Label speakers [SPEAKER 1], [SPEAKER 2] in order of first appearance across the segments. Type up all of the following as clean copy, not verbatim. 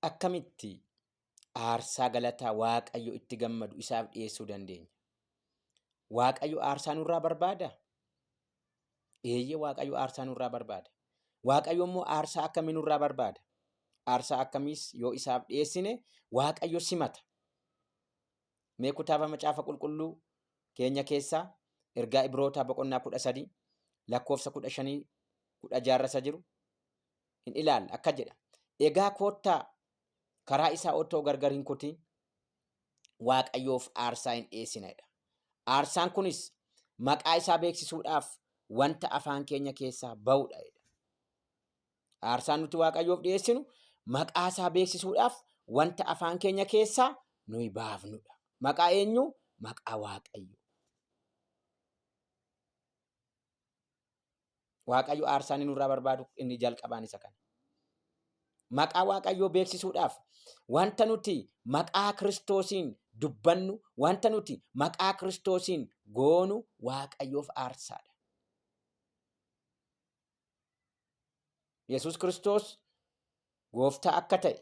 [SPEAKER 1] akkamitti aarsaa galataa Waaqayyo itti gammadu isaaf dhiyeessuu dandeenya? Waaqayyo aarsaa nurraa barbaada? Eeyyee Waaqayyo aarsaa nurraa barbaada. Waaqayyo immoo aarsaa akkamii nurraa barbaada? Aarsaa akkamiis yoo isaaf dhiyeessine Waaqayyo simata. Mee kutaaba macaafa qulqulluu keenya keessaa ergaa Ibrootaa boqonnaa 13 lakkoofsa 15-16 jiru hin ilaalla akka jedha. Egaa koottaa karaa isaa otoo gargar hin kutin Waaqayyoof aarsaa hin dhiyeessinedha. Aarsaan kunis maqaa isaa beeksisuudhaaf wanta afaan keenya keessaa ba'udha. Aarsaan nuti Waaqayyoof dhiyeessinu maqaa isaa beeksisuudhaaf wanta afaan keenya keessaa nuyi baafnudha. Maqaa eenyu? Maqaa Waaqayyo. Waaqayyo aarsaa inni nurraa barbaadu inni jalqabaan isa kana. Maqaa Waaqayyoo beeksisuudhaaf wanta nuti maqaa Kiristoosiin dubbannu, wanta nuti maqaa Kiristoosiin goonu Waaqayyoof aarsaadha. Yesuus Kiristoos gooftaa akka ta'e,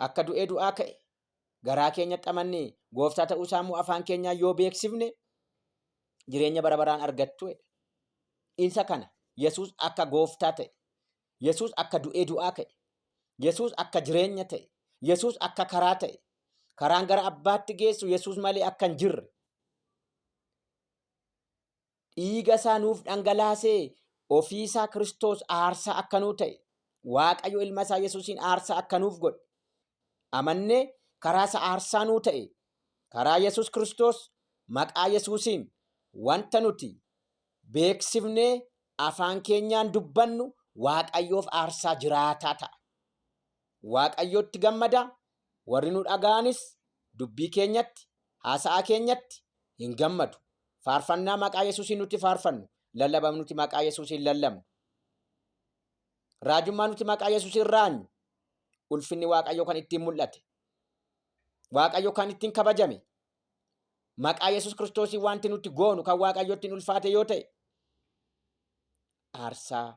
[SPEAKER 1] akka du'ee du'aa ka'e, garaa keenyatti amannee gooftaa ta'uu isaa immoo afaan keenyaan yoo beeksifne jireenya bara baraan argattu. Isa kana Yesuus akka gooftaa ta'e, Yesuus akka du'ee du'aa ka'e, Yesuus akka jireenya ta'e, Yesuus akka karaa ta'e, karaan gara abbaatti geessu Yesuus malee akka hin jirre, dhiiga isaa nuuf dhangalaasee ofii isaa Kiristoos aarsaa akka nuu ta'e, Waaqayyo ilma isaa Yesuusiin aarsaa akka nuuf godhe amannee karaa isaa aarsaa nuu ta'e, karaa Yesuus Kiristoos maqaa Yesuusiin wanta nuti beeksifnee afaan keenyaan dubbannu Waaqayyoof aarsaa jiraataa ta'a. Waaqayyootti gammada. Warri nu dhaga'anis dubbii keenyatti, haasa'aa keenyatti hin gammadu. Faarfannaa maqaa Yesuusiin nuti faarfannu, lallabam nuti maqaa Yesuusiin lallabnu, raajummaa nuti maqaa Yesuusiin raanyu, ulfinni Waaqayyo kan ittiin mul'ate, Waaqayyo kan ittiin kabajame, maqaa Yesuus Kiristoosiin wanti nuti goonu kan Waaqayyo ittiin ulfaate yoo ta'e, aarsaa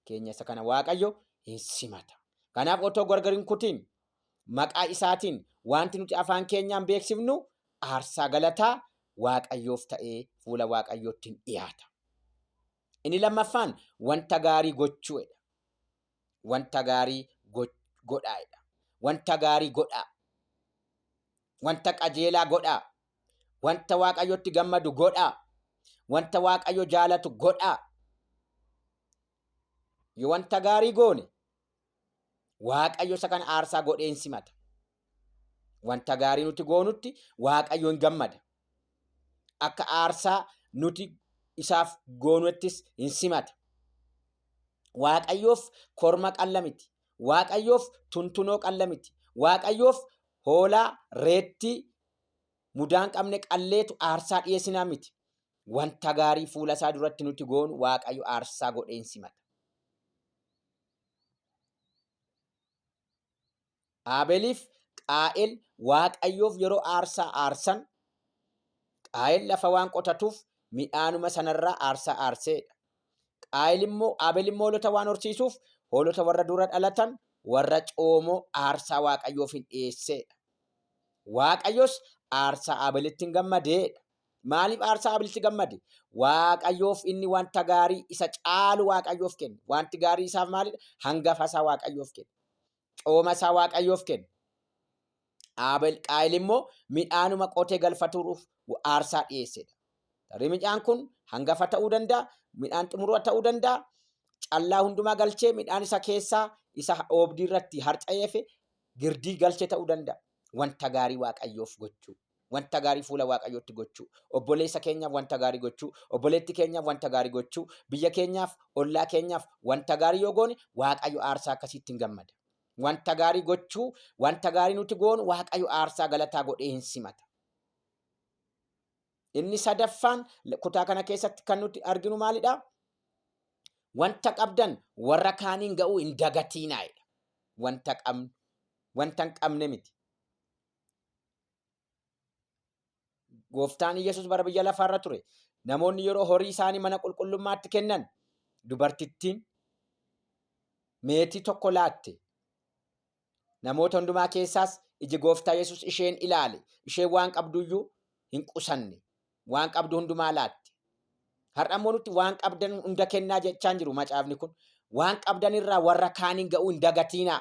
[SPEAKER 1] keenya isa kana Waaqayyo hin simata. Kanaaf otoo gargar hin kutin maqaa isaatiin wanti nuti afaan keenyaan beeksifnu aarsaa galataa Waaqayyoof ta'ee fuula Waaqayyootti dhiyaata. Inni lammaffaan wanta gaarii gochuudha. Wanta gaarii godhaadha. Wanta gaarii godhaa. Wanta qajeelaa godhaa. Wanta Waaqayyotti gammadu godhaa. Wanta Waaqayyo jaalatu godhaa. Yoo wanta gaarii goone Waaqayyo isa kana aarsaa godhee hin simata. Wanta gaarii nuti goonutti Waaqayyo hin gammada. Akka aarsaa nuti isaaf goonuttis hin simata. Waaqayyoof korma qalla miti. Waaqayyoof tuntunoo qalla miti. Waaqayyoof hoolaa reettii mudaan qabne qalleetu aarsaa dhiyeessinaa miti. Wanta gaarii fuula isaa duratti nuti goonu Waaqayyo aarsaa godhee hin simata. Aabeliif Qaa'el Waaqayyoof yeroo aarsaa aarsan, Qaa'el lafa waan qotatuuf midhaanuma sanarraa aarsaa aarseedha. Aabel immoo hoolota waan horsiisuuf hoolota warra dura dhalatan warra coomoo aarsaa Waaqayyoof hin dhiyeesseedha. Waaqayyos aarsaa Aabelitti hin gammadeedha. Maaliif aarsaa Aabelitti gammade? Waaqayyoof inni wanta gaarii isa caalu Waaqayyoof kenne. Wanti gaarii isaaf maalidha? Hangafa isaa Waaqayyoof kenne. Cooma isaa Waaqayyoof kenne. Qaa'el immoo midhaanuma qotee galfatuuf aarsaa dhiyeessedha. Tarii midhaan kun hangafa ta'uu danda'a, midhaan xumuruu ta'uu danda'a. Callaa hundumaa galchee midhaan isa keessaa isa oobdii irratti harca'eefe girdii galchee ta'uu danda'a. Wanta gaarii Waaqayyoof gochuu, wanta gaarii fuula Waaqayyootti gochuu, obboleessa keenyaaf wanta gaarii gochuu, obboleetti keenyaaf wanta gaarii gochuu, biyya keenyaaf, ollaa keenyaaf wanta gaarii yoo goone Waaqayyo aarsaa akkasiitti hin gammada. Wanta gaarii gochuu, wanta gaarii nuti goonu Waaqayyo aarsaa galataa godhee hin simata. Inni sadaffaan kutaa kana keessatti kan nuti arginu maalidha? Wanta qabdan warra kaaniin ga'uu hin dagatiinaa'edha. Wanta hin qabne miti. Gooftaan Yesuus bara biyya lafaarra ture. Namoonni yeroo horii isaanii mana qulqullummaatti kennan dubartittiin meetii tokko laatte. Namoota hundumaa keessaas iji gooftaa Yesuus isheen ilaale. Isheen waan qabduyyuu hin qusanne. Waan qabdu hundumaa laatti. Har'a immoo nuti waan qabdan hunda kennaa jechaan jiru macaafni kun. Waan qabdan irraa warra kaaniin ga'uu hin dagatiinaa.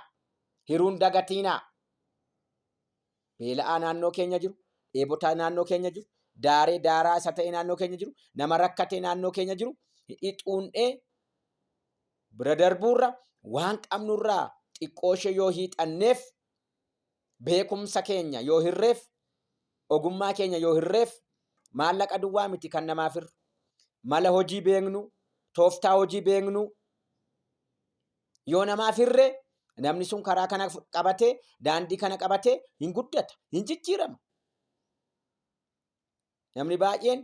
[SPEAKER 1] Hiruu hin dagatiinaa. Beela'aa naannoo keenya jiru. Dheebotaa naannoo keenya jiru. Daaraa isa ta'e naannoo keenya jiru. Nama rakkatee naannoo keenya jiru. Hixuun'ee bira darbuurra waan qabnurraa xiqqooshee yoo hiixanneef, beekumsa keenya yoo hirreef, ogummaa keenya yoo hirreef, maallaqa duwwaa miti kan namaaf hirru. Mala hojii beeknu, tooftaa hojii beeknu yoo namaaf hirre, namni sun karaa kana qabatee, daandii kana qabatee hin guddata, hin jijjiirama. Namni baay'een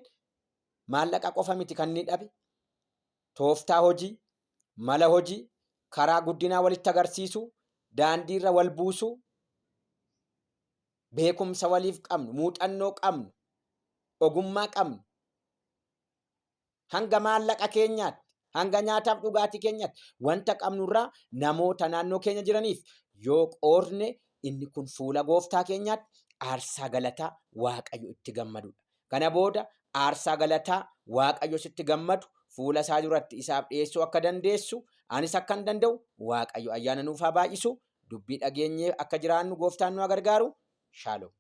[SPEAKER 1] maallaqa qofa miti kan inni dhabe. Tooftaa hojii, mala hojii, karaa guddinaa walitti agarsiisu, daandiirra wal buusu, beekumsa waliif qabnu, muuxannoo qabnu, ogummaa qabnu, hanga maallaqa keenyaatti, hanga nyaataaf dhugaatii keenyaatti wanta qabnurraa namoota naannoo keenya jiraniif yoo qoodne, inni kun fuula gooftaa keenyaatti aarsaa galataa Waaqayyo itti gammadudha. Kana booda aarsaa galataa Waaqayyo sitti gammadu fuula isaa duratti isaaf dhiyeessuu akka dandeessu, anis akkan danda'u Waaqayyo ayyaana nuuf haa baay'isu. Dubbii dhageenyee akka jiraannu gooftaan nu haa gargaaru. Shaaloom.